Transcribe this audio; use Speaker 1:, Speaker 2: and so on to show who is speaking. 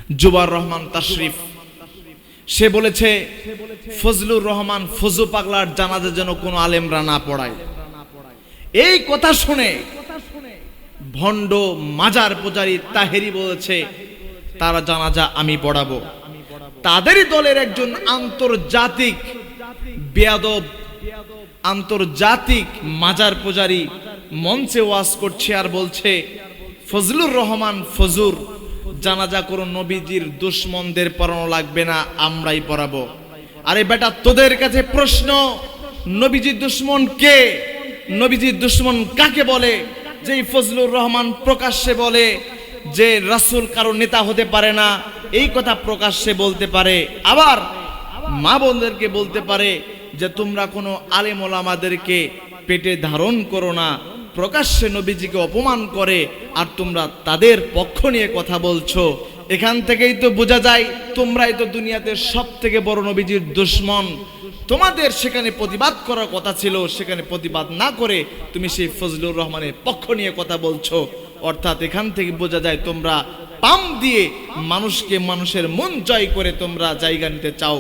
Speaker 1: জুবার রহমান তাশরিফ, সে বলেছে ফজলুর রহমান ফজু পাগলার জানাজা যেন কোনো আলেমরা না পড়ায়। এই কথা শুনে ভণ্ড মাজার পূজারী তাহেরি বলেছে তারা জানাজা আমি পড়াবো। তাদেরই দলের একজন আন্তর্জাতিক বেয়াদব, আন্তর্জাতিক মাজার পূজারী মঞ্চে ওয়াজ করছে আর বলছে ফজলুর রহমান ফজুর জানাজা কোনো নবীজির দুশমনদের পড়ানো লাগবে না, আমরাই পড়াবো। আরে বেটা, তোদের কাছে প্রশ্ন, নবীজির দুশমন কে? নবীজির দুশমন কাকে বলে? যেই ফজলুর রহমান প্রকাশ্যে বলে যে রাসূল কারো নেতা হতে পারে না, এই কথা প্রকাশ্যে বলতে পারে, আবার মা বোনদেরকে বলতে পারে যে তোমরা কোনো আলেম ওলামাদেরকে পেটে ধারণ করো না, প্রকাশ্যে নবীজিকে অপমান করে আর তোমরা তাদের পক্ষ নিয়ে কথা বলছো। এখান থেকেই তো বোঝা যায় তোমরাই তো দুনিয়াতে সব থেকে বড় নবীজির দুশমন। তোমাদের সেখানে প্রতিবাদ করার কথা ছিল, সেখানে প্রতিবাদ না করে তুমি সেই ফজলুর রহমানের পক্ষ নিয়ে কথা বলছো। অর্থাৎ এখান থেকে বোঝা যায় তোমরা পাম দিয়ে মানুষকে, মানুষের মন জয় করে তোমরা জায়গা নিতে চাও।